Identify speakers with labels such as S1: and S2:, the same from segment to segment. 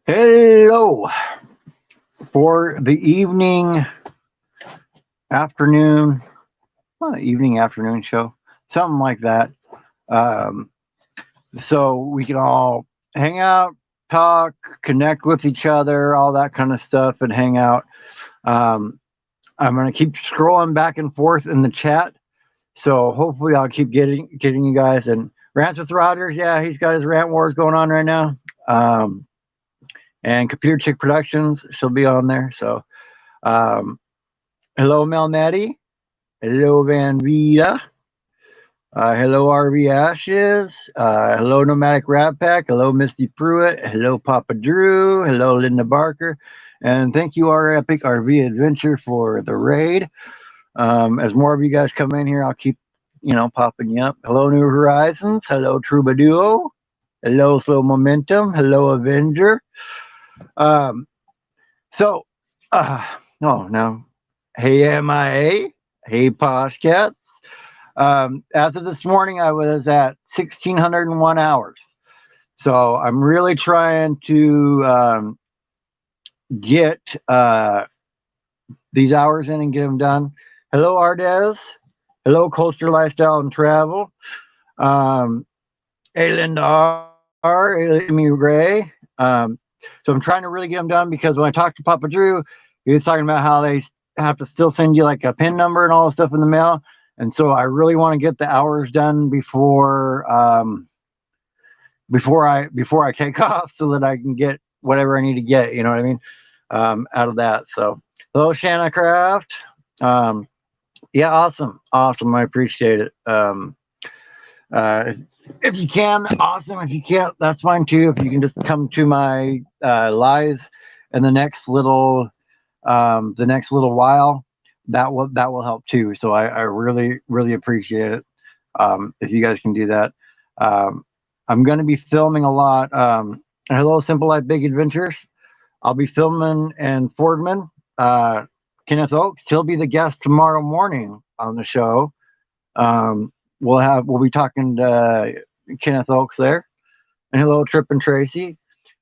S1: Hello for the evening, afternoon, well, evening, afternoon show, something like that. Um, so we can all hang out, talk, connect with each other, all that kind of stuff, and hang out. Um, I'm gonna keep scrolling back and forth in the chat, so hopefully I'll keep getting you guys. And Rants with Rogers, yeah, he's got his rant wars going on right now. Um, and Computer Chick Productions, she'll be on there. So um, hello, Mel Natty. Hello, Van Vita. Hello, RV Ashes. Hello, Nomadic Rat Pack. Hello, Misty Pruitt. Hello, Papa Drew. Hello, Linda Barker. And thank you, our Epic RV Adventure, for the raid. As more of you guys come in here, I'll keep, popping you up. Hello, New Horizons. Hello, Troubadour. Hello, Slow Momentum. Hello, Avenger. Um, so, uh, oh, no. Hey, MIA. Hey, Posh Cats. As of this morning, I was at 1,601 hours. So I'm really trying to get these hours in and get them done. Hello, Ardez. Hello, Culture, Lifestyle, and Travel. Hey, Linda R. Hey, Amy Ray. So I'm trying to really get them done because when I talked to Papa Drew, he was talking about how they have to still send you like a PIN number and all this stuff in the mail. And so I really want to get the hours done before I take off, so that I can get whatever I need to get. You know what I mean? Out of that. So hello, Shanna Craft. Yeah, awesome. I appreciate it. Uh, if you can, awesome. If you can't, that's fine too. If you can just come to my lives in the next little while, that will help too. So I really appreciate it. If you guys can do that. Um, I'm going to be filming a lot. Hello, Simple Life Big Adventures. I'll be filming in Fordman. Uh, Kenneth Oaks, he'll be the guest tomorrow morning on the show. We'll be talking to Kenneth Oaks there. And hello, Trip and Tracy.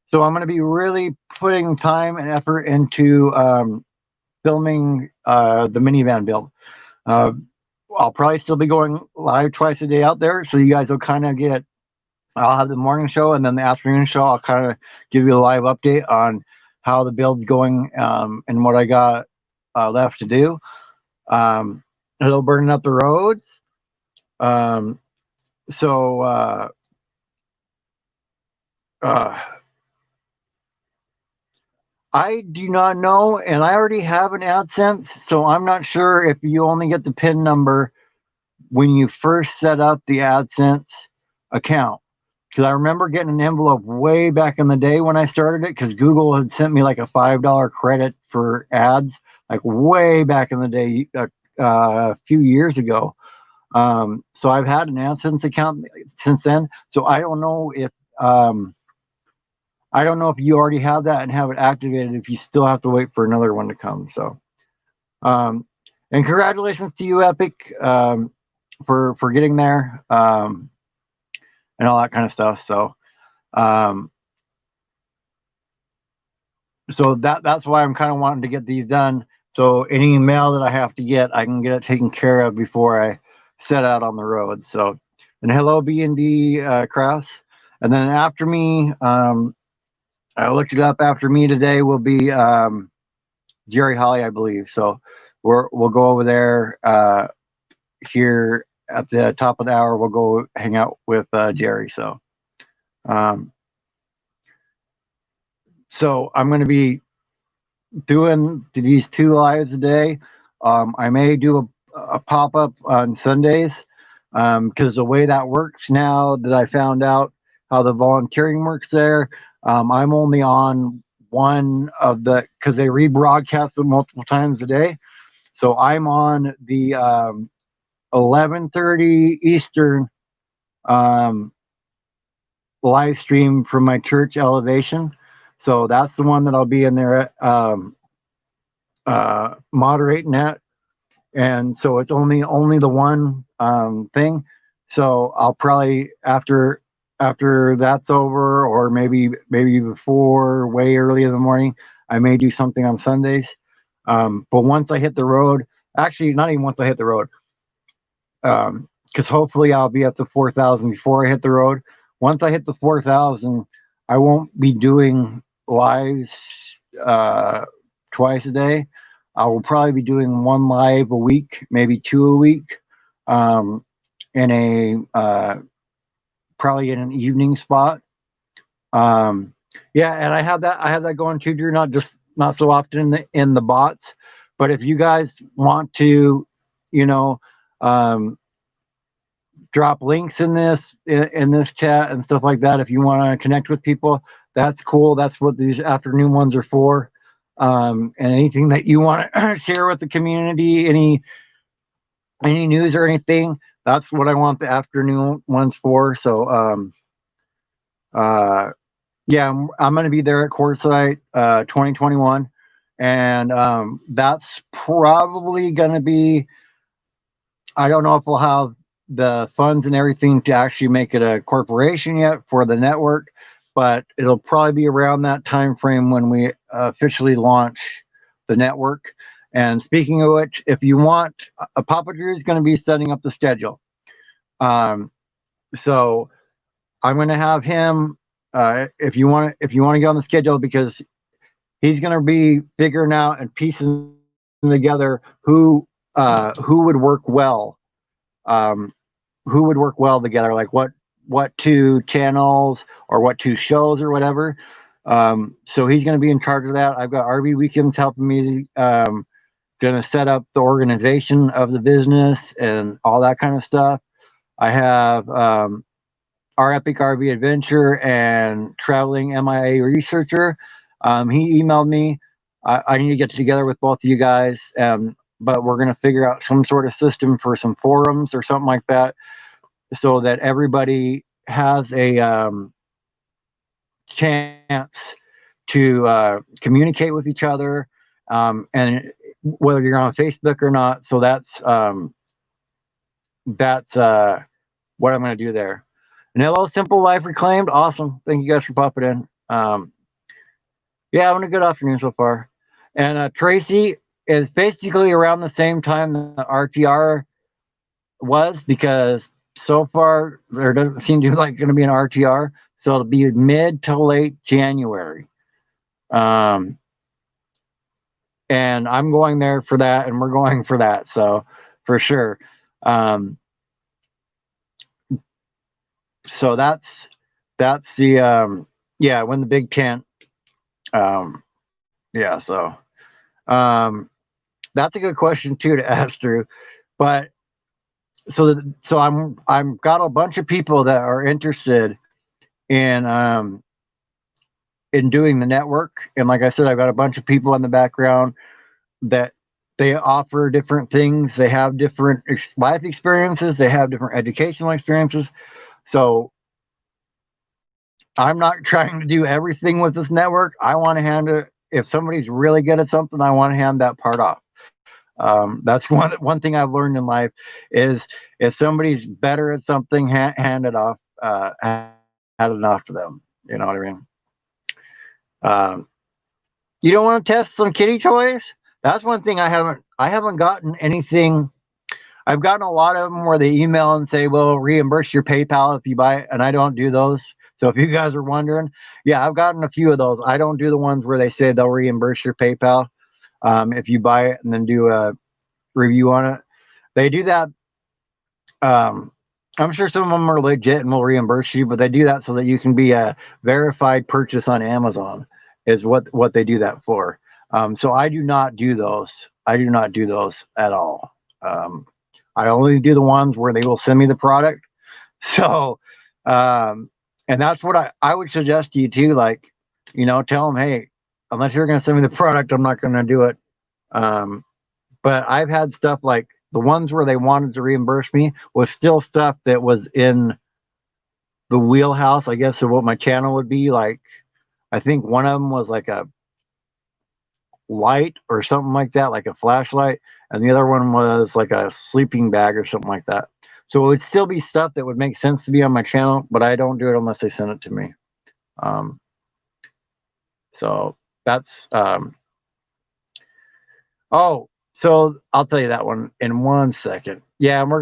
S1: So I'm going to be really putting time and effort into filming the minivan build. Uh, I'll probably still be going live twice a day out there, so you guys will kind of get. I'll have the morning show and then the afternoon show. I'll kind of give you a live update on how the build's going and what I got left to do. Hello, burning up the roads. Um, so uh, I do not know, and I already have an AdSense, so I'm not sure if you only get the PIN number when you first set up the AdSense account. Because I remember getting an envelope way back in the day when I started it, because Google had sent me like a $5 credit for ads, like way back in the day, a few years ago. So I've had an AdSense account since then. So I don't know if you already have that and have it activated, if you still have to wait for another one to come. So, and congratulations to you, Epic, for getting there, and all that kind of stuff. So, that's why I'm kind of wanting to get these done. So any mail that I have to get, I can get it taken care of before I set out on the road. So, and hello, B&D Cross. And then after me, I looked it up. After me today will be Jerry Holly, I believe. So we'll go over there here at the top of the hour. We'll go hang out with Jerry. So I'm going to be doing these 2 lives a day. I may do a pop up on Sundays because the way that works now that I found out how the volunteering works there, I'm only on one of because they rebroadcast it multiple times a day. So I'm on the 11:30 Eastern live stream from my church Elevation. So that's the one that I'll be in there moderating at. And so it's only the one thing. So I'll probably after after that's over, or maybe before, way early in the morning, I may do something on Sundays. But once I hit the road, actually not even once I hit the road, because hopefully I'll be at the 4,000 before I hit the road. Once I hit the 4,000, I won't be doing lives twice a day. I will probably be doing one live a week, maybe two a week, um, in a probably in an evening spot. Um, yeah, and I have that going too, Drew. Not so often in the bots, but if you guys want to, you know, um, drop links in this chat and stuff like that. If you want to connect with people, that's cool. That's what these afternoon ones are for. And anything that you want to share with the community, any news or anything, that's what I want the afternoon ones for. So uh, yeah, I'm going to be there at Quartzsite 2021, and that's probably going to be. I don't know if we'll have the funds and everything to actually make it a corporation yet for the network, but it'll probably be around that time frame when we officially launch the network. And speaking of which, if you want, Papa Drew is going to be setting up the schedule. So I'm going to have him. If you want to get on the schedule, because he's going to be figuring out and piecing together who would work well, um, who would work well together, like what two channels or what two shows or whatever. So he's going to be in charge of that. I've got RV Weekends helping me, going to set up the organization of the business and all that kind of stuff. I have our Epic RV Adventure and Traveling MIA Researcher. He emailed me. I need to get together with both of you guys, but we're going to figure out some sort of system for some forums or something like that, so that everybody has a chance to communicate with each other, and whether you're on Facebook or not. So that's what I'm going to do there. And hello, Simple Life Reclaimed. Awesome. Thank you guys for popping in. Yeah, having a good afternoon so far. And Tracy is basically around the same time the RTR was, because so far there doesn't seem to be like going to be an RTR. So it'll be mid to late January. Um, and I'm going there for that, and we're going for that. So for sure. Um, so that's the yeah, when the big tent. Yeah, so um, that's a good question too to ask Drew. But so I'm got a bunch of people that are interested in doing the network, and like I said, I've got a bunch of people in the background that they offer different things. They have different life experiences. They have different educational experiences. So I'm not trying to do everything with this network. I want to hand it. If somebody's really good at something, I want to hand that part off. That's one thing I've learned in life is if somebody's better at something, hand it off. Hand it off to them. You know what I mean? Um, you don't want to test some kitty toys? That's one thing I haven't gotten anything. I've gotten a lot of them where they email and say, "We'll reimburse your PayPal if you buy it," and I don't do those. So if you guys are wondering, yeah, I've gotten a few of those. I don't do the ones where they say they'll reimburse your PayPal if you buy it and then do a review on it. They do that. Um, I'm sure some of them are legit and will reimburse you, but they do that so that you can be a verified purchase on Amazon. Is what they do that for. So I do not do those. I do not do those at all. I only do the ones where they will send me the product. So, and that's what I would suggest to you too. Like, tell them, hey, unless you're going to send me the product, I'm not going to do it. Um, but I've had stuff like the ones where they wanted to reimburse me was still stuff that was in the wheelhouse, I guess, of what my channel would be. Like, I think one of them was like a light or something like that, like a flashlight, and the other one was like a sleeping bag or something like that. So it would still be stuff that would make sense to be on my channel, but I don't do it unless they send it to me. Um, so that's oh, so I'll tell you that one in 1 second. Yeah, and we're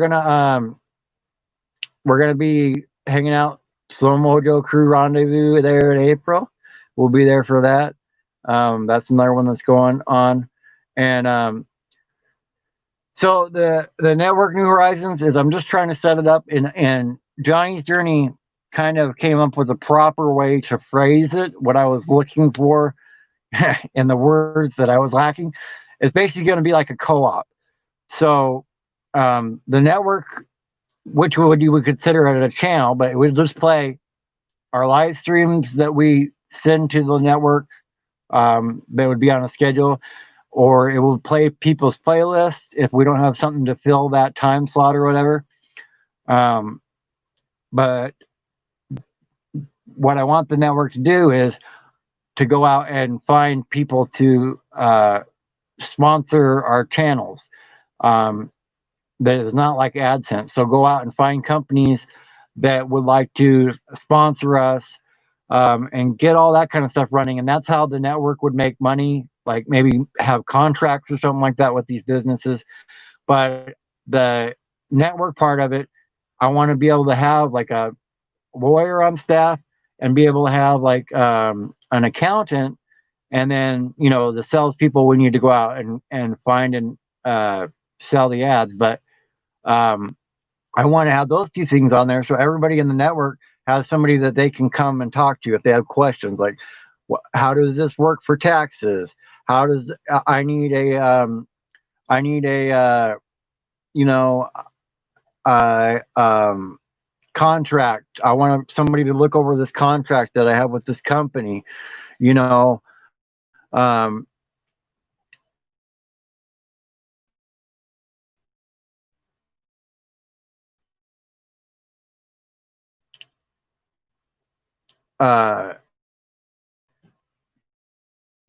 S1: gonna be hanging out Slow Mojo Crew Rendezvous there in April. We'll be there for that. That's another one that's going on, and so the network New Horizons is I'm just trying to set it up, and Johnny's Journey kind of came up with a proper way to phrase it. What I was looking for in the words that I was lacking. It's basically going to be like a co-op. So the network, which would you would consider it a channel, but it would just play our live streams that we send to the network that would be on a schedule, or it will play people's playlists if we don't have something to fill that time slot or whatever. But what I want the network to do is to go out and find people to sponsor our channels. That is not like AdSense. So go out and find companies that would like to sponsor us and get all that kind of stuff running. And that's how the network would make money, like maybe have contracts or something like that with these businesses. But the network part of it, I want to be able to have like a lawyer on staff and be able to have like an accountant, and then the salespeople we need to go out and find and sell the ads. But I want to have those two things on there so everybody in the network has somebody that they can come and talk to if they have questions, like how does this work for taxes? How does I need a you know contract. I want somebody to look over this contract that I have with this company. You know, uh,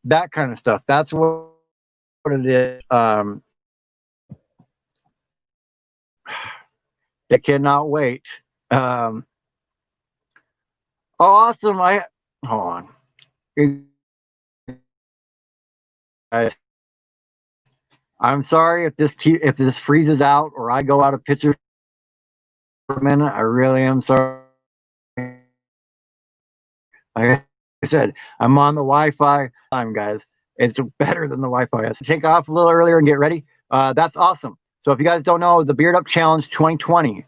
S1: that kind of stuff. That's what it is. I cannot wait. Oh, awesome! Hold on. I'm sorry if this freezes out or I go out of picture for a minute. I really am sorry. Like I said, I'm on the Wi-Fi time, guys. It's better than the Wi-Fi is. Take off a little earlier and get ready. That's awesome. So if you guys don't know, the Beard Up Challenge 2020,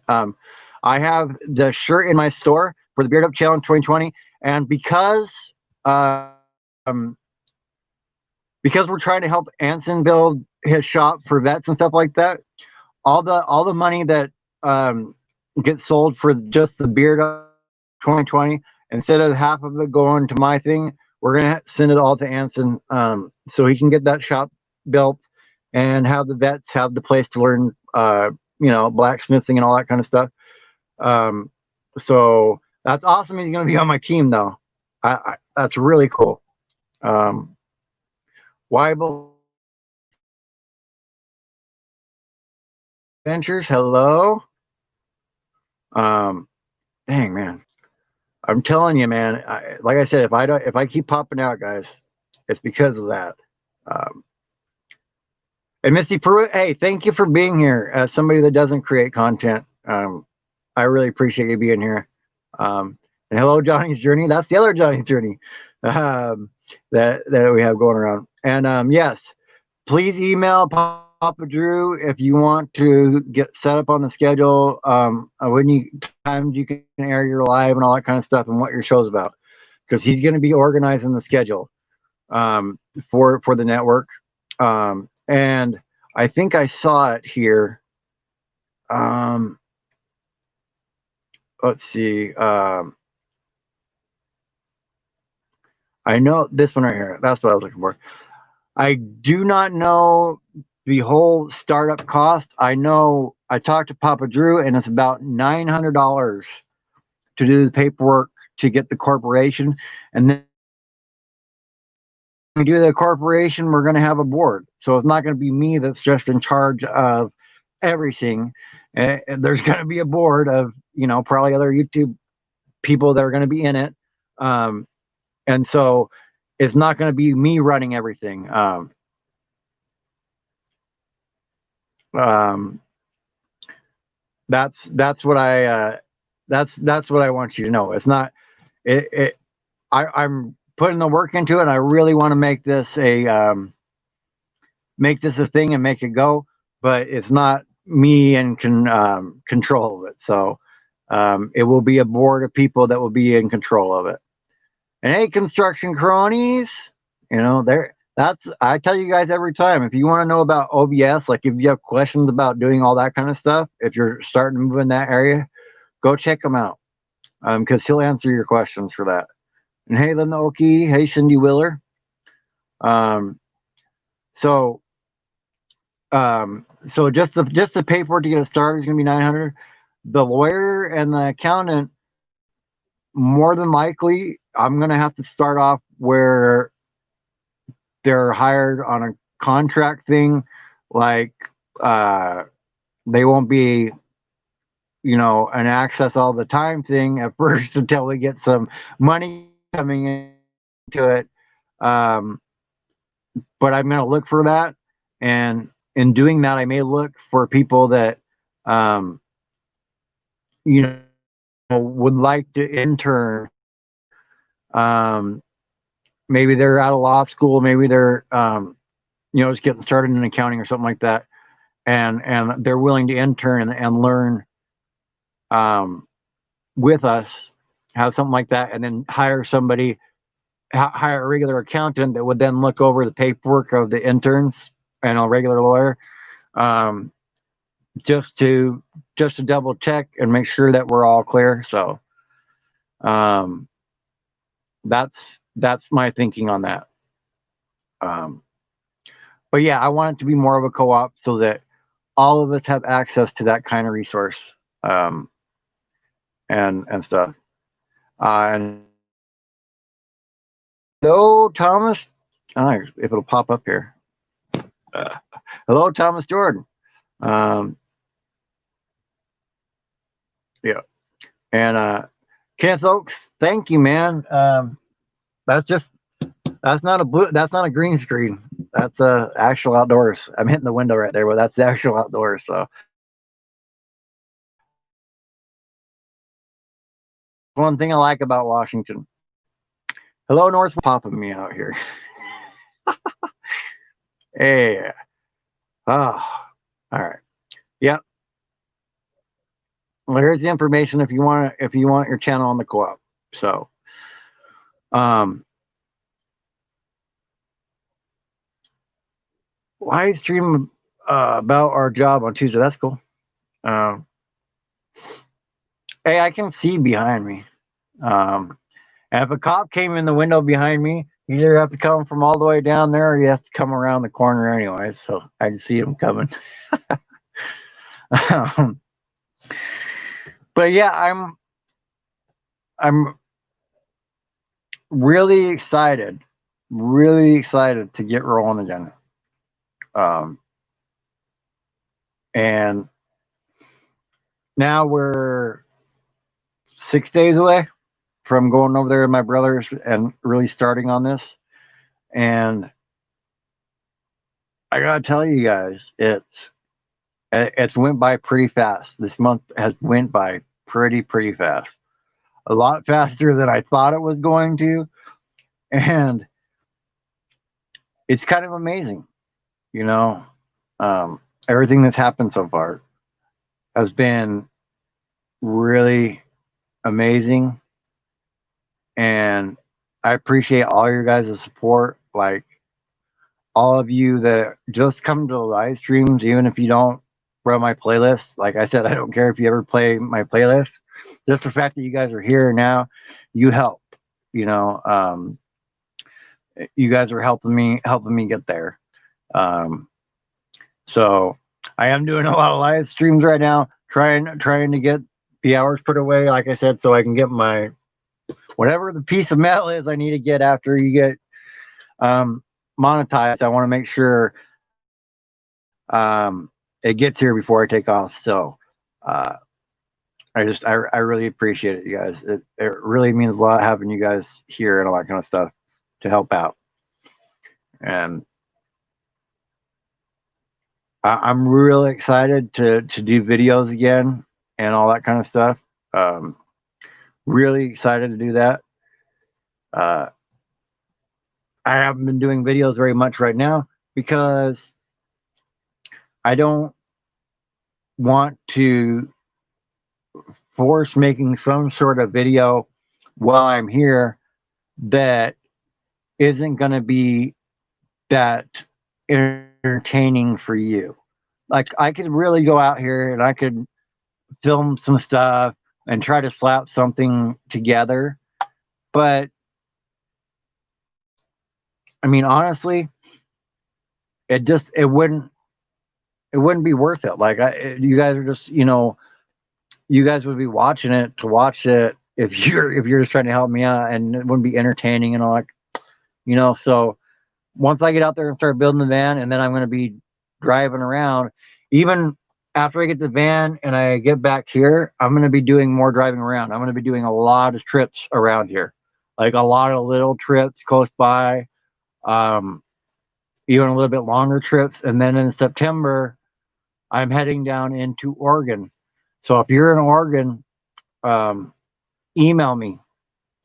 S1: I have the shirt in my store for the Beard Up Challenge 2020, and because we're trying to help Anson build his shop for vets and stuff like that, all the money that gets sold for just the Beard Up 2020, instead of half of it going to my thing, we're gonna send it all to Anson, so he can get that shop built and have the vets have the place to learn, blacksmithing and all that kind of stuff. So that's awesome. He's gonna be on my team though. That's really cool. Weibel Ventures, hello. Dang, man. I'm telling you, man. Like I said, if I keep popping out, guys, it's because of that. And Misty Pruitt, hey, thank you for being here. As somebody that doesn't create content, I really appreciate you being here. And hello, Johnny's Journey. That's the other Johnny's Journey that we have going around. And yes, please email Papa Drew if you want to get set up on the schedule. When times you can air your live and all that kind of stuff, and what your show's about, because he's going to be organizing the schedule for the network. And I think I saw it here. Let's see. I know this one right here. That's what I was looking for. I do not know the whole startup cost. I know I talked to Papa Drew, and it's about $900 to do the paperwork to get the corporation. And then when we do the corporation, we're going to have a board. So it's not going to be me that's just in charge of everything. And there's going to be a board of, probably other YouTube people that are going to be in it. Um, and so it's not going to be me running everything. Um, that's what that's what I want you to know. It's not I'm putting the work into it. And I really want to make this a thing and make it go, but it's not me in control of it. So it will be a board of people that will be in control of it. And hey, construction cronies, there. That's I tell you guys every time. If you want to know about OBS, like if you have questions about doing all that kind of stuff, if you're starting to move in that area, go check him out, because he'll answer your questions for that. And hey, Linda Oki, hey, Cindy Willer. Um, so so just the paperwork to get it started is going to be 900. The lawyer and the accountant, more than likely, I'm going to have to start off where they're hired on a contract thing, like they won't be, an access all the time thing at first until we get some money coming into it. But I'm going to look for that, and in doing that, I may look for people that, you know, would like to intern. Maybe they're out of law school, maybe they're, just getting started in accounting or something like that, and they're willing to intern and learn with us, have something like that, and then hire somebody, hire a regular accountant that would then look over the paperwork of the interns and a regular lawyer, just to double check and make sure that we're all clear. So that's my thinking on that. But yeah, I want it to be more of a co-op so that all of us have access to that kind of resource, and stuff. And hello, Thomas. If it'll pop up here. Hello, Thomas Jordan. Yeah. And Kenneth Oaks, thank you, man. That's not a green screen. That's actual outdoors. I'm hitting the window right there, but that's the actual outdoors. So one thing I like about Washington. Hello, North, popping me out here. Hey. Oh, all right. Yep. Well, here's the information if you want your channel on the co-op. So, live stream about our job on Tuesday. That's cool. Hey, I can see behind me. And if a cop came in the window behind me, you either have to come from all the way down there, or you have to come around the corner anyway. So I can see him coming. But yeah, I'm really excited to get rolling again. And now we're 6 days away from going over there to my brother's and really starting on this. And I gotta tell you guys, it's went by pretty fast. This month has went by pretty fast. A lot faster than I thought it was going to. And it's kind of amazing, everything that's happened so far has been really amazing. And I appreciate all your guys' support. Like, all of you that just come to the live streams, even if you don't run my playlist. Like I said, I don't care if you ever play my playlist. Just the fact that you guys are here now, you help. You guys are helping me get there. So I am doing a lot of live streams right now, trying to get the hours put away, like I said, so I can get my whatever the piece of metal is I need to get after you get monetized. I want to make sure it gets here before I take off. So uh, I really appreciate it, you guys. It really means a lot having you guys here and all that kind of stuff to help out. And I'm really excited to do videos again and all that kind of stuff. Um, really excited to do that. Uh, I haven't been doing videos very much right now because I don't want to force making some sort of video while I'm here that isn't going to be that entertaining for you. Like I could really go out here and I could film some stuff and try to slap something together, but I mean honestly, it wouldn't be worth it. Like you guys are just, you guys would be watching it to watch it if you're just trying to help me out, and it wouldn't be entertaining and all that, So once I get out there and start building the van, and then I'm going to be driving around, even after I get the van and I get back here, I'm going to be doing more driving around. I'm going to be doing a lot of trips around here, like a lot of little trips close by, um, even a little bit longer trips. And then in September, I'm heading down into Oregon. So if you're in Oregon, um, email me.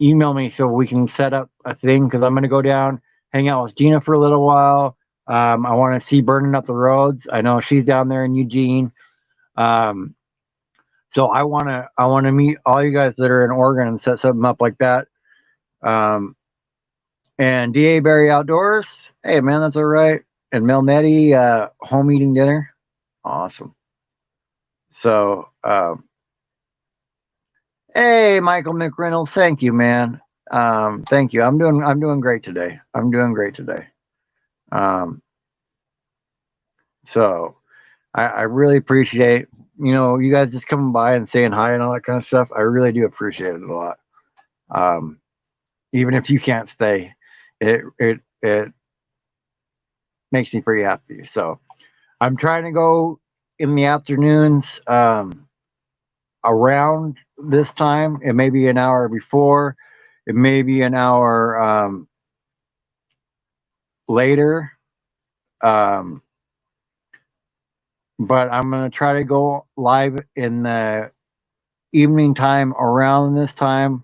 S1: Email me so we can set up a thing, because I'm going to go down, hang out with Gina for a little while. I want to see Burning Up the Roads. I know she's down there in Eugene. Um, so I want to meet all you guys that are in Oregon and set something up like that. Um, and DA Barry Outdoors. Hey man, that's all right. And Mel Nettie, home eating dinner. Awesome. So, hey, Michael McReynolds, thank you, man. Thank you. I'm doing great today. I'm doing great today. Um, so I really appreciate, you guys just coming by and saying hi and all that kind of stuff. I really do appreciate it a lot. Um, even if you can't stay, it makes me pretty happy. So I'm trying to go in the afternoons, around this time. It may be an hour before, it may be an hour later. Um, but I'm going to try to go live in the evening time around this time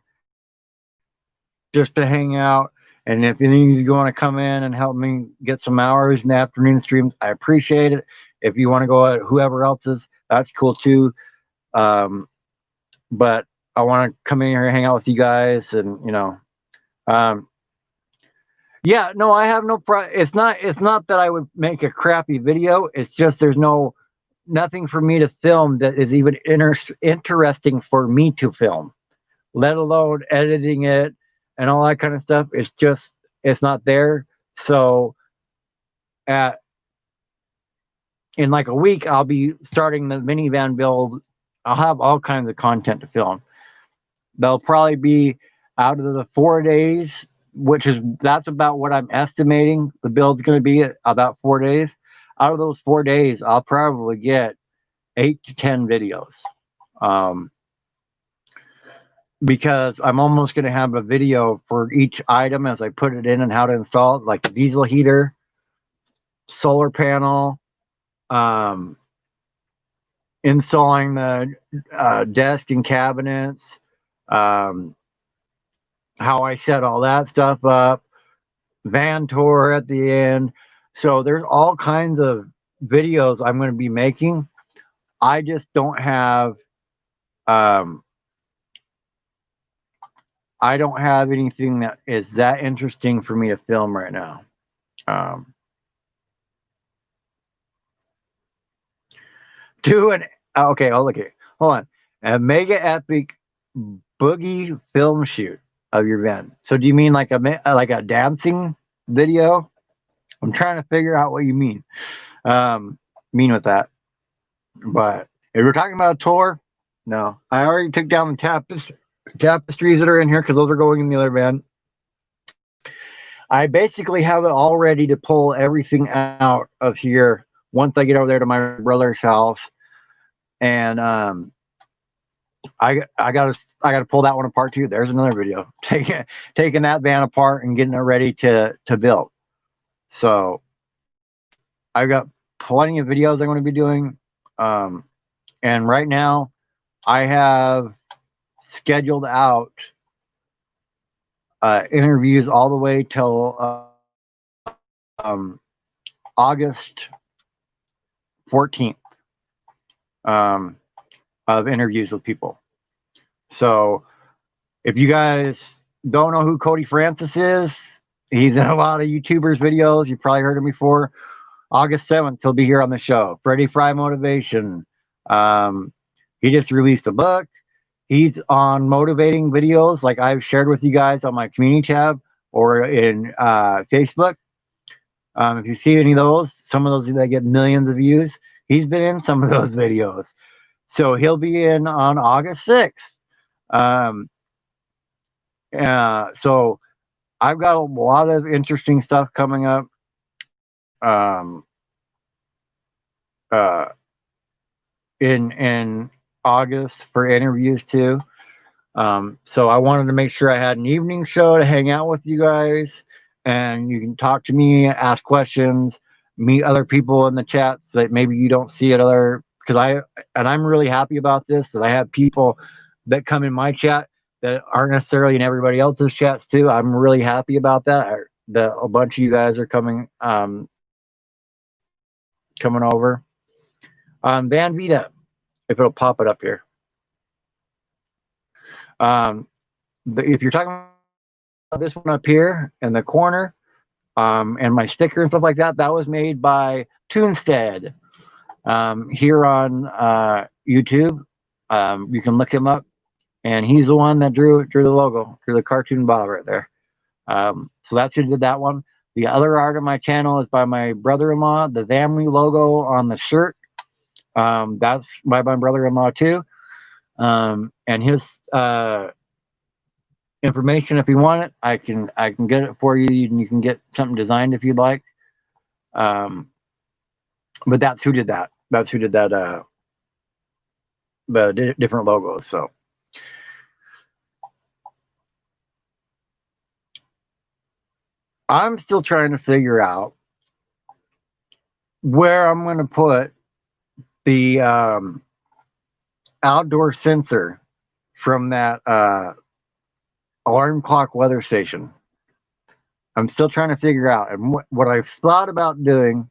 S1: just to hang out. And if any of you want to come in and help me get some hours in the afternoon streams, I appreciate it. If you want to go at whoever else's, that's cool too. But I want to come in here and hang out with you guys, and um, yeah, no, I have no it's not that I would make a crappy video. It's just there's nothing for me to film that is even interesting for me to film, let alone editing it and all that kind of stuff. It's not there. So at in like a week, I'll be starting the minivan build. I'll have all kinds of content to film. They'll probably be out of the 4 days, that's about what I'm estimating the build's going to be, at about 4 days. Out of those 4 days, I'll probably get 8 to 10 videos. Because I'm almost going to have a video for each item as I put it in and how to install it, like the diesel heater, solar panel, installing the desk and cabinets, how I set all that stuff up, van tour at the end. So there's all kinds of videos I'm going to be making. I just don't have I don't have anything that is that interesting for me to film right now. Okay, I'll look at it. Hold on. A mega epic boogie film shoot of your van. So do you mean like a dancing video? I'm trying to figure out what you mean with that. But if we're talking about a tour, no. I already took down the tapestries that are in here because those are going in the other van. I basically have it all ready to pull everything out of here once I get over there to my brother's house, and I gotta pull that one apart too. There's another video taking that van apart and getting it ready to build. So I've got plenty of videos I'm going to be doing, and right now I have scheduled out interviews all the way till August 14th of interviews with people. So if you guys don't know who Cody Francis is, he's in a lot of YouTubers videos. You've probably heard him before. August 7th, he'll be here on the show. Freddie Fry Motivation. He just released a book. He's on motivating videos like I've shared with you guys on my community tab or in Facebook. If you see any of those, some of those that get millions of views, he's been in some of those videos. So he'll be in on August 6th. So I've got a lot of interesting stuff coming up. In August for interviews too. So I wanted to make sure I had an evening show to hang out with you guys, and you can talk to me, ask questions, meet other people in the chats that maybe you don't see at other. Because I'm really happy about this, that I have people that come in my chat that aren't necessarily in everybody else's chats too. I'm really happy about that. That a bunch of you guys are coming over. Van Vita, if it'll pop it up here. If you're talking about this one up here in the corner, and my sticker and stuff like that, that was made by Toonstead here on YouTube. You can look him up, and he's the one that drew the logo, drew the cartoon Bob right there. So that's who did that one. The other art on my channel is by my brother-in-law. The family logo on the shirt, that's by my brother-in-law too. And his information, if you want it, I can get it for you, and you can get something designed if you'd like. But that's who did that. That's who did that. The different logos. So I'm still trying to figure out where I'm going to put the outdoor sensor from that alarm clock weather station. I'm still trying to figure out. And what I've thought about doing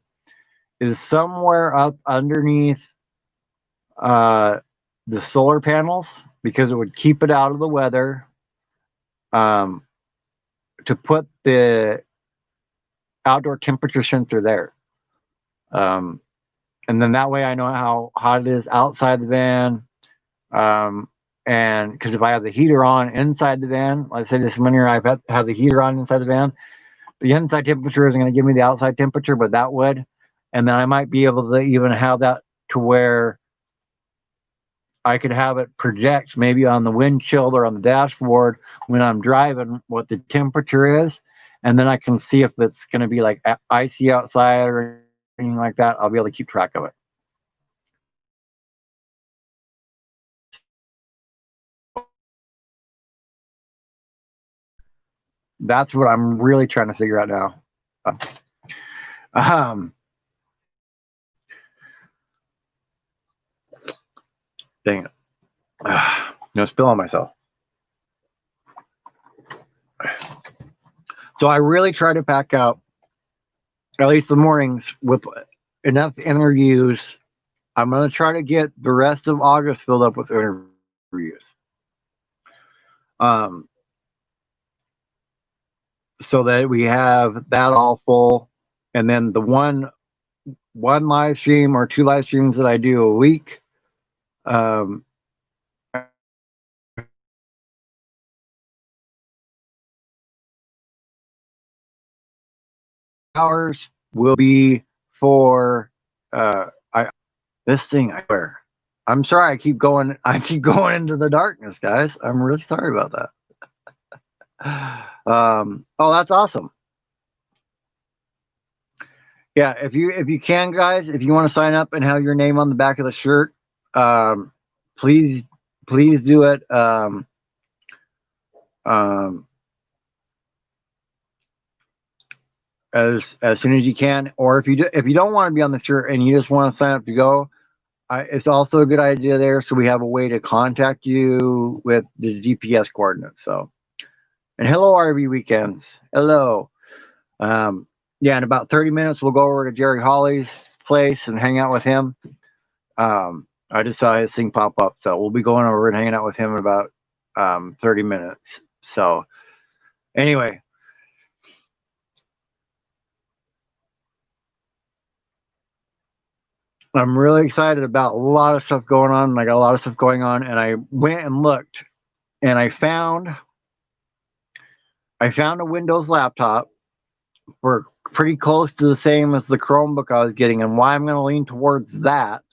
S1: is somewhere up underneath the solar panels, because it would keep it out of the weather, to put the outdoor temperature sensor there. And then that way I know how hot it is outside the van. And because if I have the heater on inside the van, let's say this winter I've had the heater on inside the van, the inside temperature isn't going to give me the outside temperature, but that would. And then I might be able to even have that to where I could have it project maybe on the windshield or on the dashboard when I'm driving what the temperature is. And then I can see if it's going to be like icy outside or anything like that. I'll be able to keep track of it. That's what I'm really trying to figure out now. Dang it. No spill on myself. So I really try to pack out at least the mornings with enough interviews. I'm going to try to get the rest of August filled up with interviews. So that we have that all full. And then the one live stream or 2 live streams that I do a week, hours will be for this thing. I swear. I'm sorry. I keep going into the darkness, guys. I'm really sorry about that. Oh, that's awesome. Yeah, if you can, guys, if you want to sign up and have your name on the back of the shirt, um, please please do it. Um, as soon as you can, or if you don't want to be on the shirt and you just want to sign up to go, it's also a good idea there. So we have a way to contact you with the GPS coordinates. So, and hello RV Weekends, hello. Um, yeah, in about 30 minutes we'll go over to Jerry Holly's place and hang out with him. I just saw his thing pop up, so we'll be going over and hanging out with him in about 30 minutes. So anyway, I'm really excited about a lot of stuff going on. I got a lot of stuff going on, and I went and looked, and I found a Windows laptop for pretty close to the same as the Chromebook I was getting, and why I'm going to lean towards that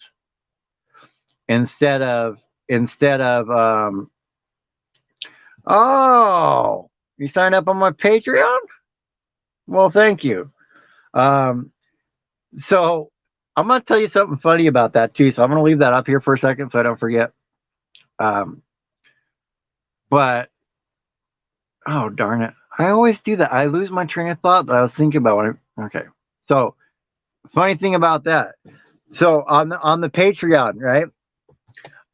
S1: instead of oh, you signed up on my Patreon? Well, thank you. Um, so I'm going to tell you something funny about that too. So I'm going to leave that up here for a second so I don't forget. Um, but oh darn it, I always do that. I lose my train of thought that I was thinking about. Okay, so funny thing about that. So on the Patreon, right?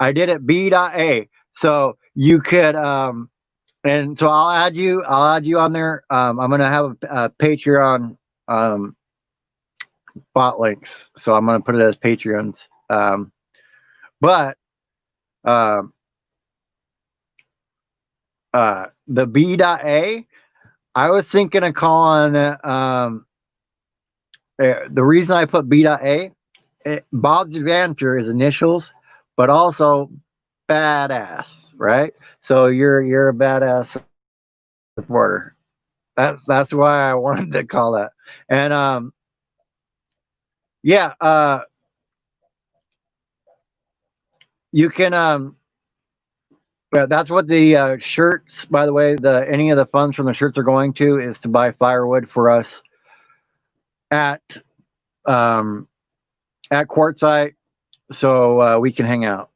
S1: I did it B.A. So you could and so I'll add you on there. I'm gonna have a Patreon bot links, so I'm gonna put it as Patreons. But um, the B.A. I was thinking of calling the reason I put B.A. Bob's Adventure is initials, but also badass, right? So you're a badass supporter. That's why I wanted to call that. And yeah, you can that's what the shirts, by the way, the any of the funds from the shirts are going to is to buy firewood for us at um at Quartzsite, so we can hang out.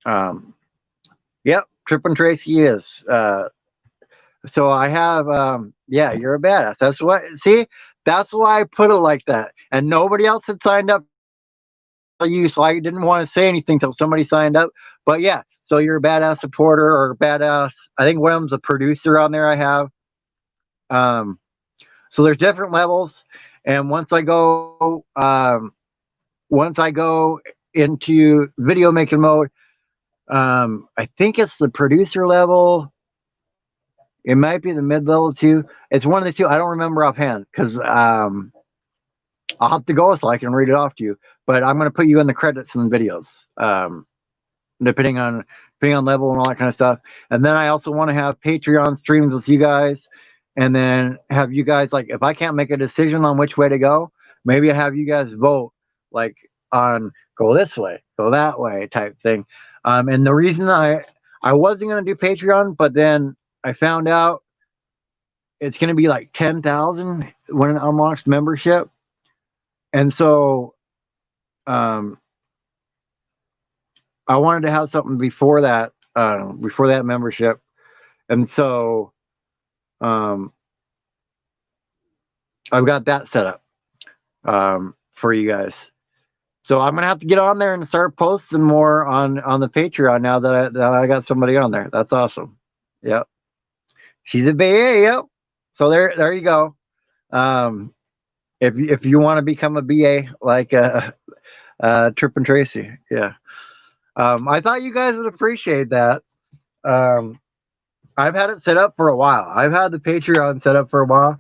S1: Um yep, Trip and Tracy is so I have yeah, you're a badass. That's what see, that's why I put it like that. And nobody else had signed up you, so I didn't want to say anything until somebody signed up. But yeah, so you're a badass supporter or a badass. I think one of them's a producer on there. I have. So there's different levels, and once I go into video making mode, I think it's the producer level. It might be the mid level too. It's one of the two. I don't remember offhand because I'll have to go so I can read it off to you. But I'm going to put you in the credits in the videos. Depending on level and all that kind of stuff. And then I also want to have Patreon streams with you guys, and then have you guys like if I can't make a decision on which way to go, maybe I have you guys vote like on go this way, go that way type thing. And the reason I wasn't gonna do Patreon, but then I found out it's gonna be like 10,000 when it unlocks membership, and so um I wanted to have something before that membership, and so um, I've got that set up for you guys. So I'm gonna have to get on there and start posting more on the Patreon now that I got somebody on there. That's awesome. Yep, she's a BA. Yep. So there you go. Um, if you want to become a BA like Trip and Tracy, yeah. I thought you guys would appreciate that. Um, I've had it set up for a while. I've had the Patreon set up for a while.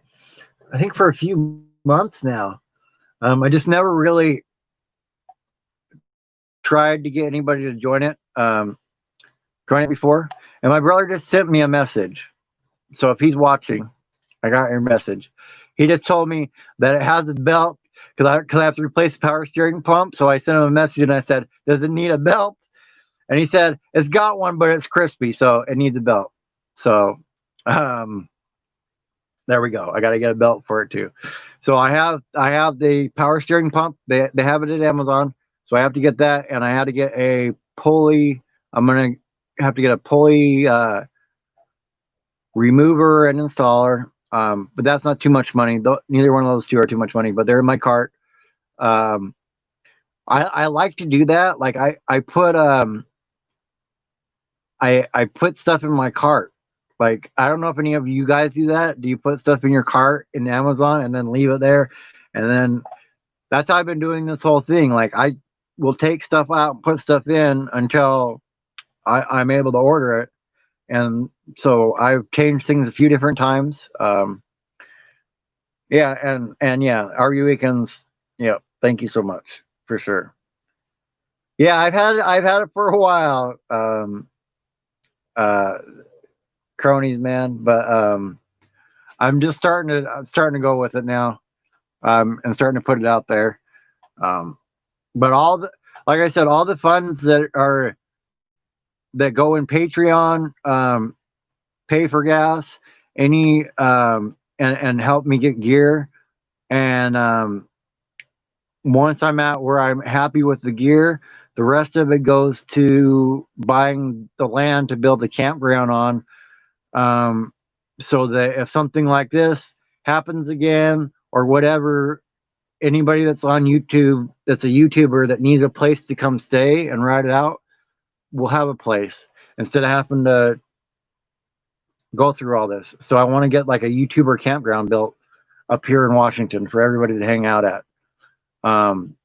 S1: I think for a few months now. I just never really tried to get anybody to join it. Join it before, and my brother just sent me a message. So if he's watching, I got your message. He just told me that it has a belt because I have to replace the power steering pump. So I sent him a message and I said, "Does it need a belt?" And he said, "It's got one, but it's crispy, so it needs a belt." So there we go. I got to get a belt for it too. So I have the power steering pump. They have it at Amazon. So I have to get that, and I had to get a pulley. I'm gonna have to get a pulley remover and installer. But that's not too much money. Neither one of those two are too much money, but they're in my cart. Um, I like to do that. Like I put stuff in my cart. Like I don't know if any of you guys do that. Do you put stuff in your cart in Amazon and then leave it there? And then that's how I've been doing this whole thing. Like I will take stuff out and put stuff in until I'm able to order it. And so I've changed things a few different times. Yeah, and yeah, RV weekends. Yeah, thank you so much for sure. Yeah, I've had it for a while. Uh, Cronies, man, but I'm starting to go with it now. And starting to put it out there. Um, but like I said, all the funds that go in Patreon, pay for gas, any and help me get gear. And once I'm at where I'm happy with the gear, the rest of it goes to buying the land to build the campground on. Um, so that if something like this happens again or whatever, anybody that's on YouTube that's a YouTuber that needs a place to come stay and ride it out will have a place instead of having to go through all this. So I want to get like a YouTuber campground built up here in Washington for everybody to hang out at. Um,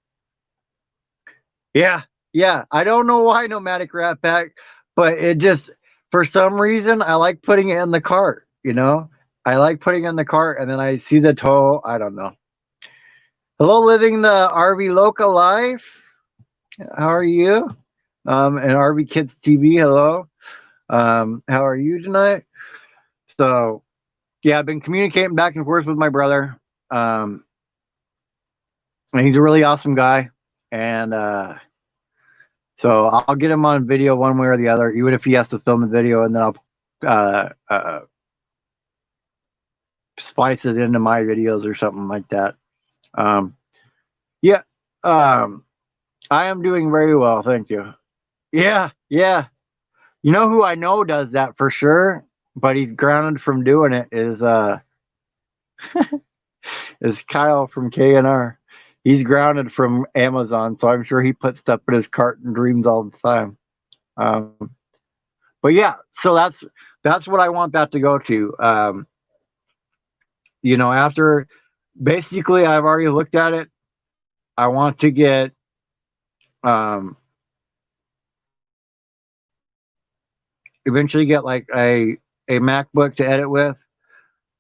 S1: yeah, yeah. I don't know why Nomadic Rat Pack, but it just for some reason I like putting it in the cart. I like putting it in the cart, and then I see the toll. I don't know. Hello, living the RV local life. How are you? And RV Kids TV. Hello. How are you tonight? So yeah, I've been communicating back and forth with my brother. And he's a really awesome guy. And so I'll get him on video one way or the other, even if he has to film the video, and then I'll splice it into my videos or something like that. Yeah, I am doing very well, thank you. Yeah, yeah. You know who I know does that for sure, but he's grounded from doing it is Kyle from KNR. He's grounded from Amazon, so I'm sure he puts stuff in his cart and dreams all the time. Um, but yeah, so that's what I want that to go to. After basically I've already looked at it. I want to get um, eventually get like a MacBook to edit with,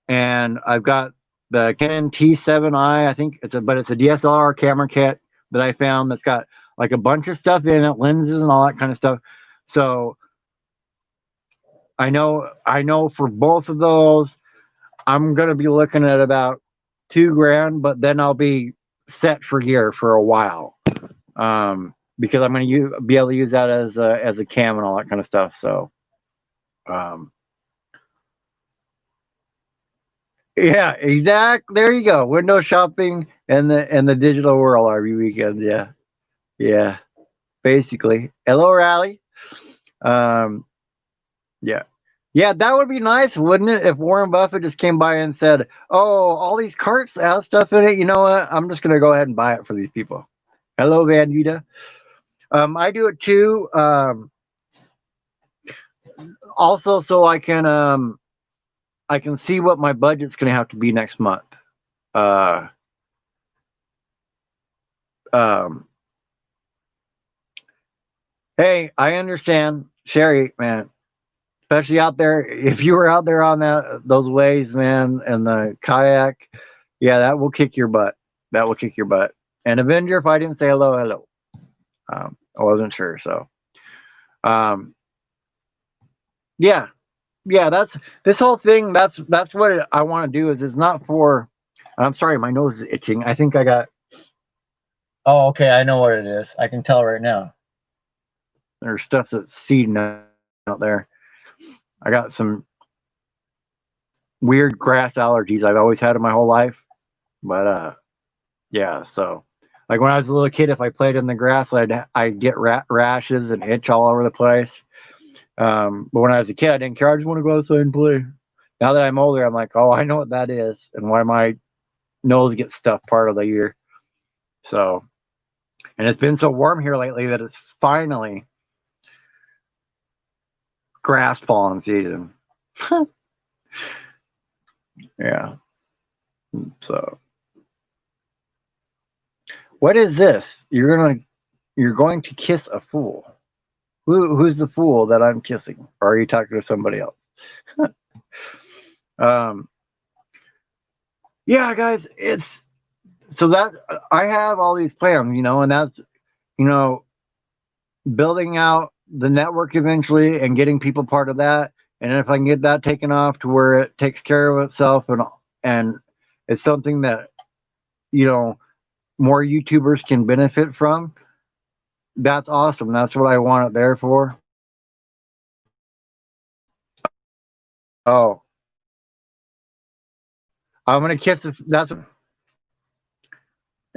S1: and I've got the Canon T7i. I think it's a DSLR camera kit that I found that's got like a bunch of stuff in it, lenses and all that kind of stuff. So I know for both of those, I'm gonna be looking at about $2,000, but then I'll be set for gear for a while. Because I'm gonna be able to use that as a cam and all that kind of stuff. So, um, yeah, exactly. There you go. Window shopping and the digital world RV weekend. Yeah, yeah. Basically, hello, Rally. Um, yeah. Yeah, that would be nice, wouldn't it? If Warren Buffett just came by and said, "Oh, all these carts have stuff in it. You know what? I'm just gonna go ahead and buy it for these people." Hello, Vandita. I do it too. Also, so I can see what my budget's gonna have to be next month. Uh, um, hey, I understand, Sherry, man. Especially out there, if you were out there on those waves, man, and the kayak, yeah, that will kick your butt. That will kick your butt. And Avenger, if I didn't say hello, hello. I wasn't sure, so um, yeah, yeah. That's this whole thing. That's what I want to do. Is it's not for. I'm sorry, my nose is itching. I think I got. Oh, okay. I know what it is. I can tell right now. There's stuff that's seeding out there. I got some weird grass allergies I've always had in my whole life. But yeah. So like when I was a little kid, if I played in the grass, I'd get rashes and itch all over the place. But when I was a kid, I didn't care. I just want to go outside and play. Now that I'm older, I'm like, oh, I know what that is, and why my nose gets stuffed part of the year. So, and it's been so warm here lately that it's finally grass falling season. Yeah. So, what is this? You're going to kiss a fool. Who's the fool that I'm kissing? Or are you talking to somebody else? um, yeah, guys, it's so that I have all these plans, and that's you know building out the network eventually and getting people part of that. And if I can get that taken off to where it takes care of itself and it's something that you know more YouTubers can benefit from, that's awesome. That's what I want it there for. Oh, I'm gonna kiss. That's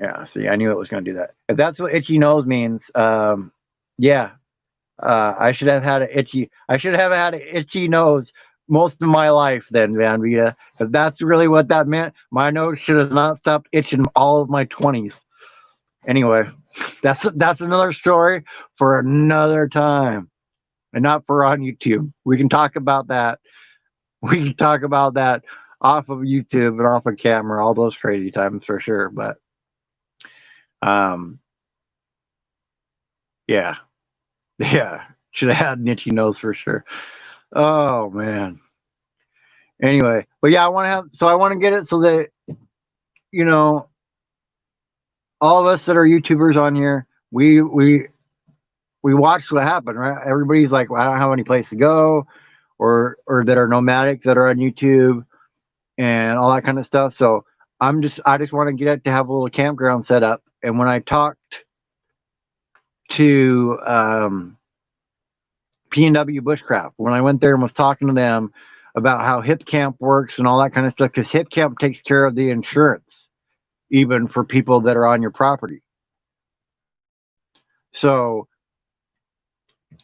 S1: yeah. See, I knew it was gonna do that. If that's what itchy nose means, yeah. I should have had an itchy. I should have had an itchy nose most of my life. Then, Van Vita. If that's really what that meant, my nose should have not stopped itching all of my 20s. Anyway, that's another story for another time, and not for on YouTube. We can talk about that. We can talk about that off of YouTube and off of camera, all those crazy times for sure. But um, yeah, yeah, should have had an itchy nose for sure. Oh man. Anyway, but yeah, I want to get it so that you know all of us that are YouTubers on here, we watch what happened, right? Everybody's like, well, I don't have any place to go, or that are nomadic that are on YouTube and all that kind of stuff. So I just want to get it to have a little campground set up. And when I talked to P&W Bushcraft, when I went there and was talking to them about how Hip Camp works and all that kind of stuff, because Hip Camp takes care of the insurance even for people that are on your property. So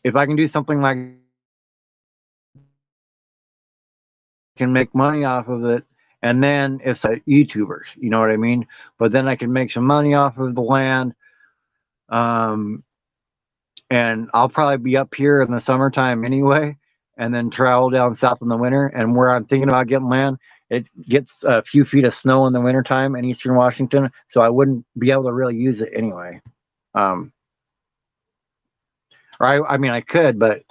S1: if I can do something like can make money off of it, and then it's YouTubers, you know what I mean? But then I can make some money off of the land. Um, and I'll probably be up here in the summertime anyway, and then travel down south in the winter. And where I'm thinking about getting land, it gets a few feet of snow in the wintertime in eastern Washington, so I wouldn't be able to really use it anyway. Um, or I mean, I could, but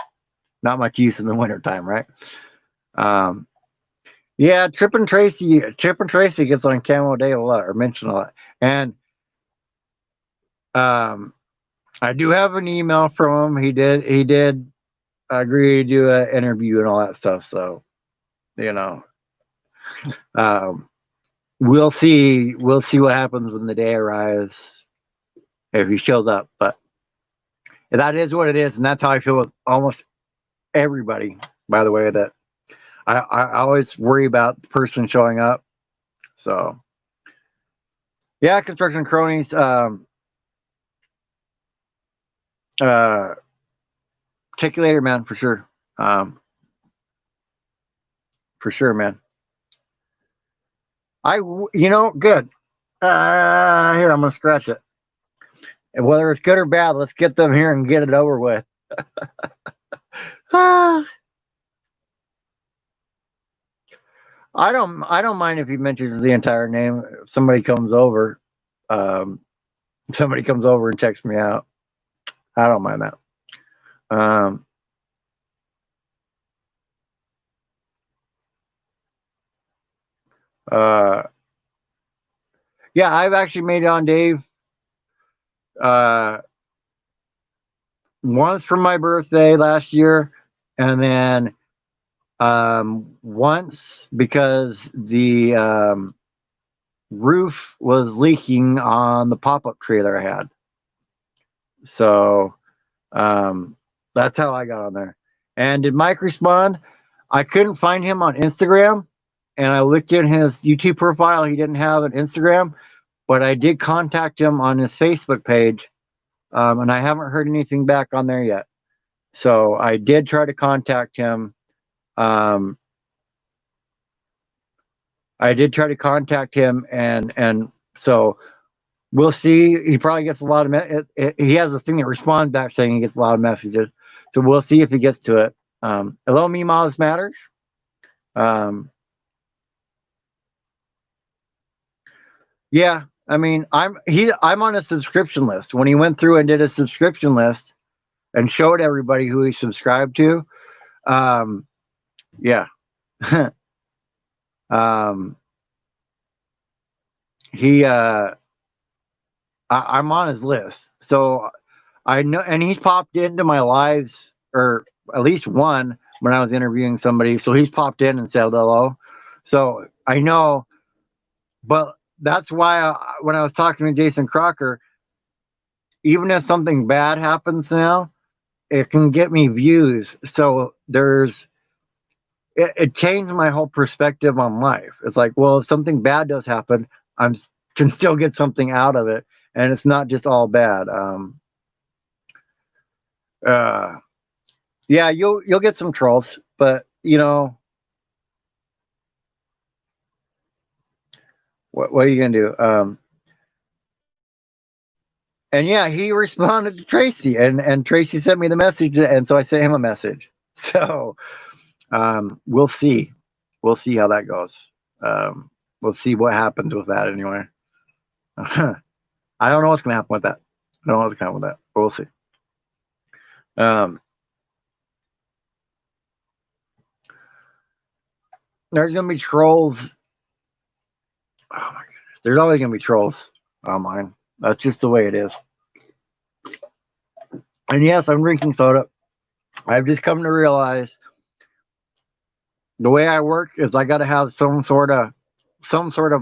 S1: not much use in the wintertime, right? Um, yeah, Trip and Tracy gets on Camo Day a lot, or mentioned a lot. And I do have an email from him. He did agree to do an interview and all that stuff. So, you know, um, we'll see what happens when the day arrives if he shows up. But that is what it is, and that's how I feel with almost everybody. By the way, that I always worry about the person showing up. So yeah, construction cronies. Uh, Check you later, man, for sure. For sure, man. Good. Here, I'm gonna scratch it. And whether it's good or bad, let's get them here and get it over with. I don't mind if he mentions the entire name. If somebody comes over, um, and checks me out, I don't mind that. Um, uh, yeah, I've actually made it on Dave uh, once for my birthday last year, and then once because the roof was leaking on the pop-up trailer I had. So that's how I got on there. And did Mike respond? I couldn't find him on Instagram, and I looked in his YouTube profile. He didn't have an Instagram, but I did contact him on his Facebook page, and I haven't heard anything back on there yet. So I did try to contact him. Um, I did try to contact him, and so we'll see. He probably gets a lot of he has a thing that responds back saying he gets a lot of messages. So we'll see if he gets to it. Hello, me, Miles Matters. Yeah, I mean, I'm on a subscription list. When he went through and did a subscription list and showed everybody who he subscribed to, um, yeah, um, he I'm on his list, so I know, and he's popped into my lives, or at least one when I was interviewing somebody. So he's popped in and said hello. So I know, but that's why when I was talking to Jason Crocker, even if something bad happens now, it can get me views. So it changed my whole perspective on life. It's like, well, if something bad does happen, I'm can still get something out of it, and it's not just all bad. Uh, yeah, you'll get some trolls, but what are you gonna do? And yeah, he responded to Tracy, and Tracy sent me the message, and so I sent him a message. So we'll see. We'll see how that goes. We'll see what happens with that anyway. I don't know what's going to happen with that. I don't know what's going to happen with that, but we'll see. There's going to be trolls. Oh my goodness. There's always going to be trolls online. That's just the way it is. And yes, I'm drinking soda. I've just come to realize the way I work is I got to have some sort of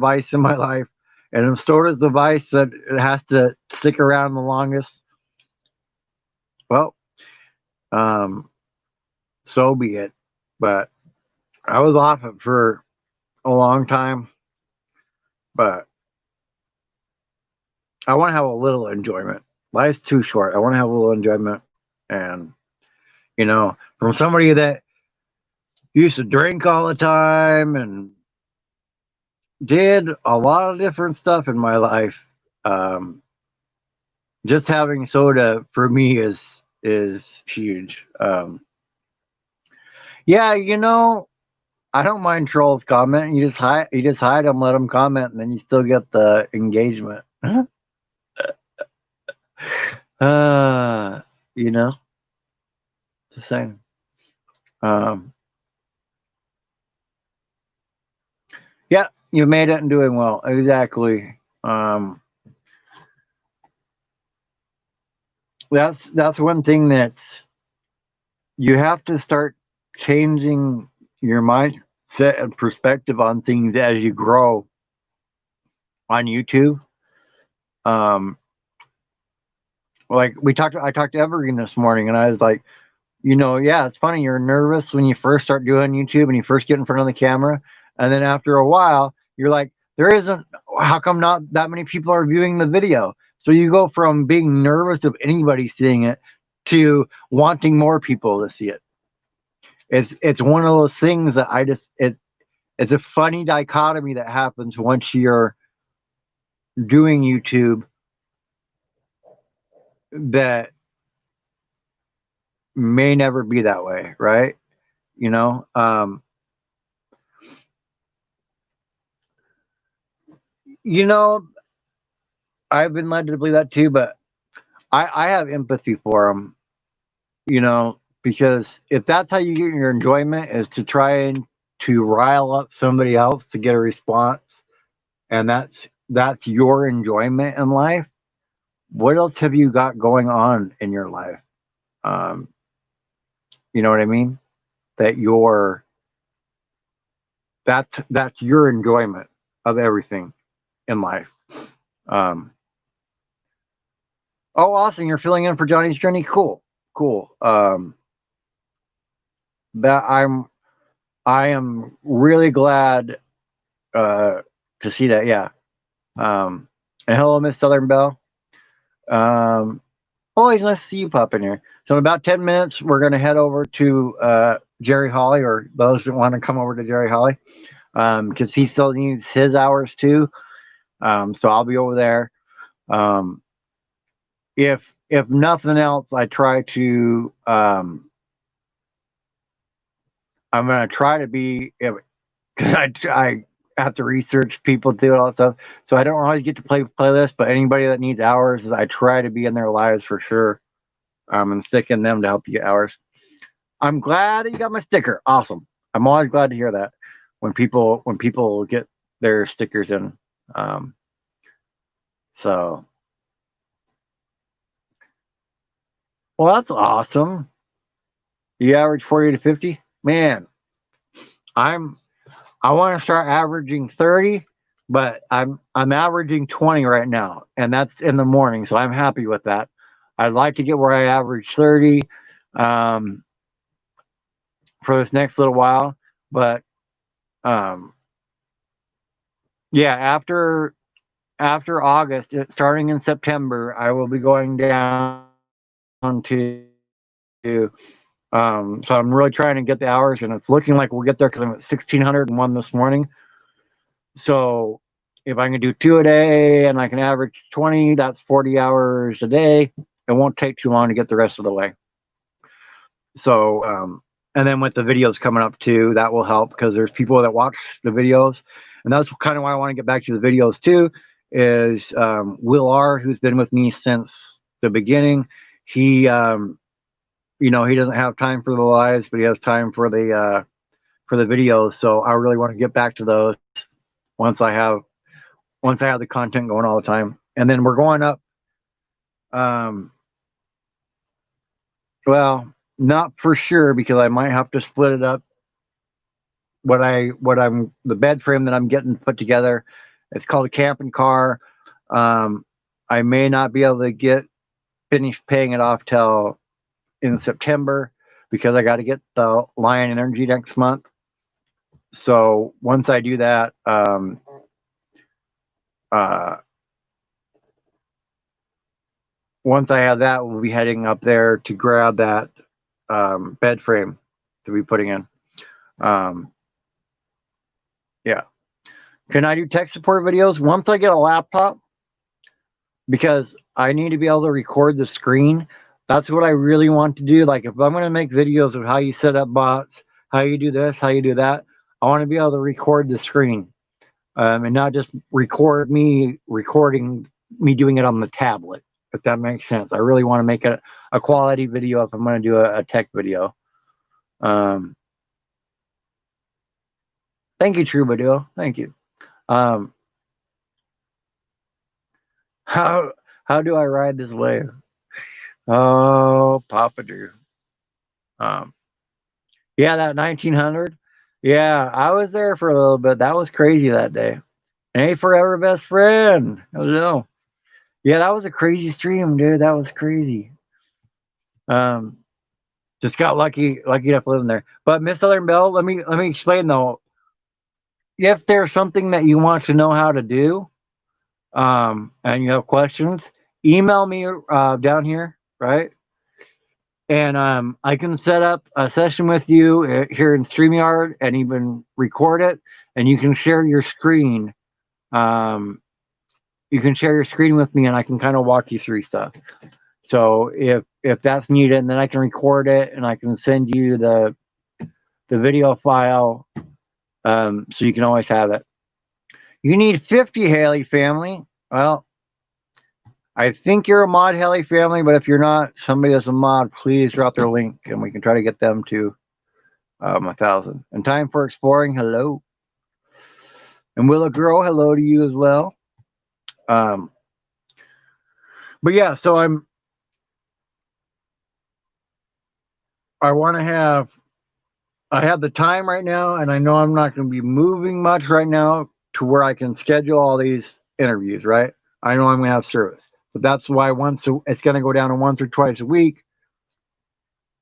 S1: vice in my life, and if soda's the vice that has to stick around the longest, well, so be it. But I was off it for a long time, but I want to have a little enjoyment. Life's too short. I want to have a little enjoyment, and from somebody that used to drink all the time and did a lot of different stuff in my life. Just having soda for me is huge. Yeah, I don't mind trolls comment. You just hide them, let them comment, and then you still get the engagement. uh, you know, the same. Yeah, you made it and doing well. Exactly. That's one thing that's you have to start changing your mindset and perspective on things as you grow on YouTube. Like I talked to Evergreen this morning, and I was like, yeah, it's funny. You're nervous when you first start doing YouTube and you first get in front of the camera, and then after a while, you're like, there isn't. How come not that many people are viewing the video? So you go from being nervous of anybody seeing it to wanting more people to see it. It's one of those things that it's a funny dichotomy that happens once you're doing YouTube that may never be that way, right? You know, you know, I've been led to believe that too, but I have empathy for them, because if that's how you get your enjoyment is to try and to rile up somebody else to get a response, and that's your enjoyment in life. What else have you got going on in your life? Um, you know what I mean? That that's your enjoyment of everything in life. Um, oh, Austin, you're filling in for Johnny's journey. Cool, cool. That I am really glad to see that. Yeah. And hello, Miss Southern Belle. Um, Always nice to see you pop in here. So in about 10 minutes, we're going to head over to Jerry Holly, or those that want to come over to Jerry Holly, because he still needs his hours too. So I'll be over there. Um, if nothing else, I try to. I'm going to try to be, because I have to research people too and all that stuff. So I don't always get to play playlists, but anybody that needs hours, I try to be in their lives for sure. And stick in them to help you get hours. I'm glad that you got my sticker. Awesome. I'm always glad to hear that when people get their stickers in. Um, so well, that's awesome. You average 40 to 50, man. I'm I want to start averaging 30, but I'm averaging 20 right now, and that's in the morning, so I'm happy with that. I'd like to get where I average 30 um, for this next little while, but um, yeah, after August, starting in September, I will be going down so I'm really trying to get the hours, and it's looking like we'll get there because I'm at 1,601 this morning. So if I can do two a day and I can average 20, that's 40 hours a day. It won't take too long to get the rest of the way. So, and then with the videos coming up too, that will help because there's people that watch the videos. And that's kind of why I want to get back to the videos too, is Will R, who's been with me since the beginning. He, he doesn't have time for the lives, but he has time for the videos. So I really want to get back to those once I have once I have the content going all the time. And then we're going up. Um, well, not for sure because I might have to split it up. What I'm the bed frame that I'm getting put together. It's called a camping car. Um, I may not be able to get finished paying it off till in September because I got to get the Lion Energy next month. So once I do that, uh, once I have that, we'll be heading up there to grab that bed frame to be putting in. Um, yeah. Can I do tech support videos once I get a laptop? Because I need to be able to record the screen. That's what I really want to do. Like if I'm going to make videos of how you set up bots, how you do this, how you do that, I want to be able to record the screen and not just record me recording me doing it on the tablet. If that makes sense, I really want to make a quality video if I'm going to do a tech video. Um, Thank you, Troubadour. Thank you. Um, how how do I ride this wave? Oh, Papa do. Um, yeah, that 1900. Yeah, I was there for a little bit. That was crazy that day. Hey, forever best friend. Hello. Yeah, that was a crazy stream, dude. That was crazy. Um, just got lucky enough living there. But Miss Southern Belle, let me explain though. If there's something that you want to know how to do, and you have questions, email me down here, right? And I can set up a session with you here in StreamYard and even record it, and you can share your screen. Um, you can share your screen with me, and I can kind of walk you through stuff. So if that's needed, and then I can record it, and I can send you the video file, so you can always have it. You need 50 Haley family. Well, I think you're a mod Haley family, but if you're not, somebody that's a mod, please drop their link, and we can try to get them to 1,000. And time for exploring. Hello, and Willow Grow. Hello to you as well. Um, but yeah, so I want to have. I have the time right now, and I know I'm not going to be moving much right now to where I can schedule all these interviews. Right? I know I'm going to have service, but that's why it's going to go down to once or twice a week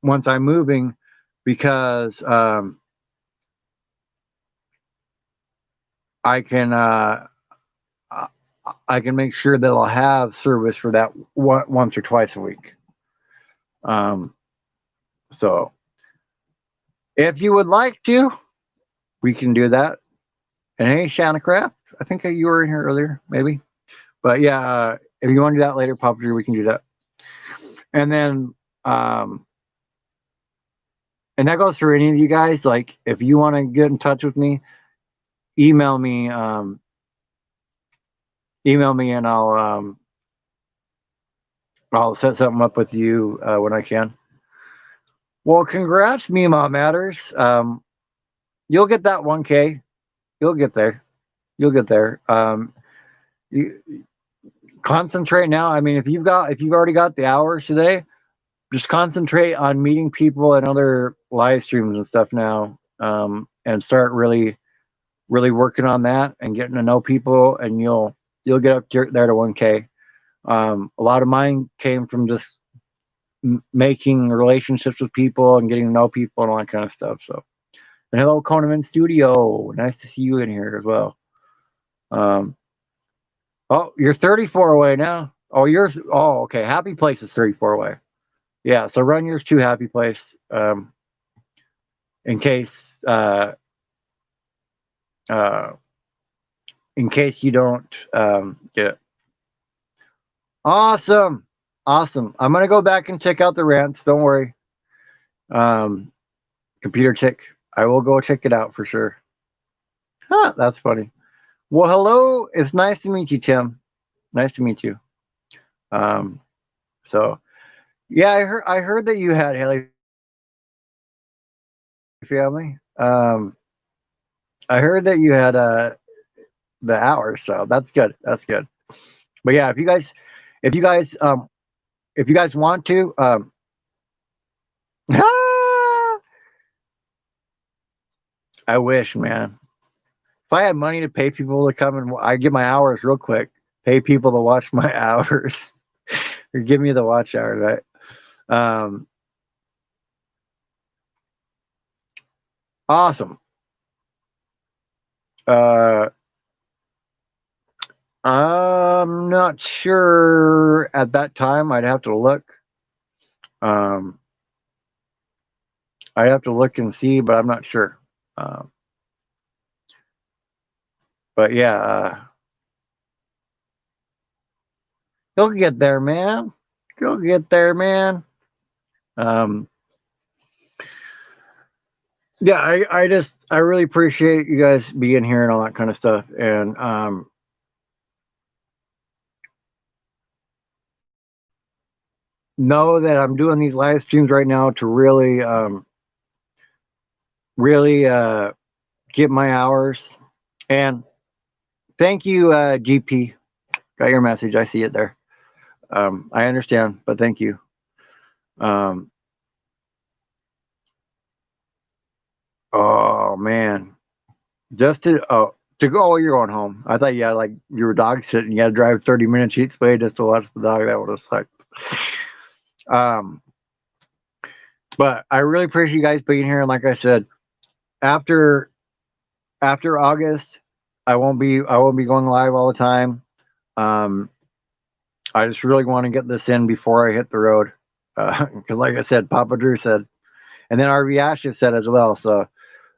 S1: once I'm moving, because I can I can make sure that I'll have service for that once or twice a week. Um, so if you would like to, we can do that. And hey, Shanna Craft, I think you were in here earlier, maybe. But yeah, if you want to do that later, Papa Drew, we can do that. And then, um, and that goes for any of you guys. Like, if you want to get in touch with me, email me, and I'll set something up with you when I can. Well, congrats, Mima Matters. You'll get that 1K. You'll get there. You'll get there. You concentrate now. I mean, if you've already got the hours today, just concentrate on meeting people and other live streams and stuff now, and start really working on that and getting to know people, and you'll get up there to 1K. A lot of mine came from just making relationships with people and getting to know people and all that kind of stuff. So, and hello, Conan Studio. Nice to see you in here as well. Um, oh, you're 34 away now. Oh, okay. Happy Place is 34 away. Yeah, so run yours to Happy Place, in case uh, you don't get it. Awesome. I'm gonna go back and check out the rants. Don't worry. Computer tick. I will go check it out for sure. Huh, that's funny. Well, hello. It's nice to meet you, Tim. Nice to meet you. So yeah, I heard that you had Haley family. I heard that you had the hours, so that's good. That's good. But yeah, if you guys want to, I wish, man. If I had money to pay people to come and I get my hours real quick, pay people to watch my hours or give me the watch hours, right? Awesome. I'm not sure at that time. I'd have to look. I'd have to look and see, but I'm not sure. But yeah, you'll get there, man. You'll get there, man. Yeah, I really appreciate you guys being here and all that kind of stuff. And know that I'm doing these live streams right now to really get my hours. And thank you, GP. Got your message. I see it there. I understand, but thank you. Oh man, just to go. Oh, you're going home. I thought you had like you were dog sitting. You had to drive 30 minutes each way just to watch the dog. That would have sucked. But I really appreciate you guys being here. And like I said, after August, I won't be going live all the time. I just really want to get this in before I hit the road. Because like I said, Papa Drew said, and then RV Ashes said as well. So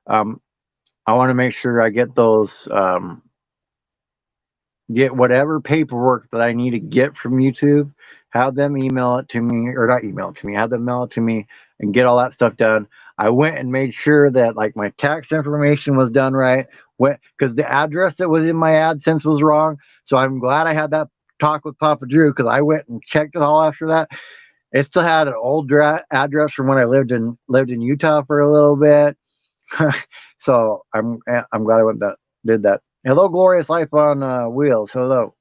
S1: I want to make sure I get those, get whatever paperwork that I need to get from YouTube, have them email it to me, or not email it to me, have them mail it to me and get all that stuff done. I went and made sure that like my tax information was done right, because the address that was in my AdSense was wrong. So I'm glad I had that talk with Papa Drew, because I went and checked it all after that. It still had an old address from when I lived in Utah for a little bit. So I'm glad I did that. Hello, Glorious Life on Wheels. Hello.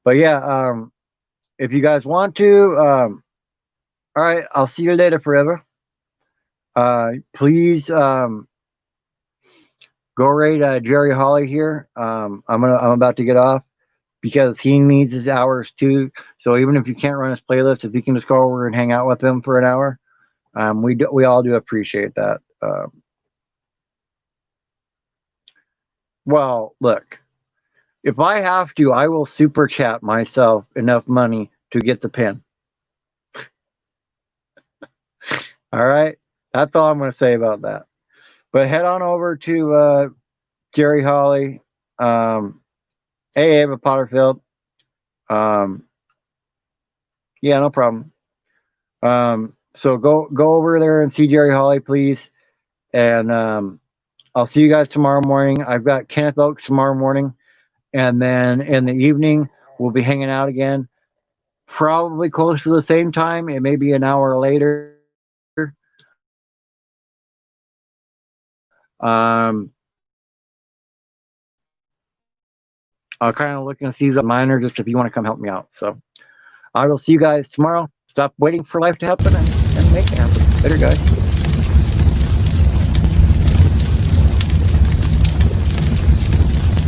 S1: But yeah, if you guys want to, all right, I'll see you later forever. Please go rate Jerry Holly here. I'm about to get off because he needs his hours too. So even if you can't run his playlist, if you can just go over and hang out with him for an hour, we all do appreciate that. Well, look, if I have to, I will super chat myself enough money to get the pin. All right, that's all I'm going to say about that. But head on over to Jerry Holly, Ava Potterfield. Um, yeah, no problem. So go over there and see Jerry Holly, please. And I'll see you guys tomorrow morning. I've got Kenneth Oaks tomorrow morning, and then in the evening we'll be hanging out again. Probably close to the same time. It may be an hour later. I'll kind of look and see the minor just if you want to come help me out. So I will see you guys tomorrow. Stop waiting for life to happen and make it happen. Later, guys.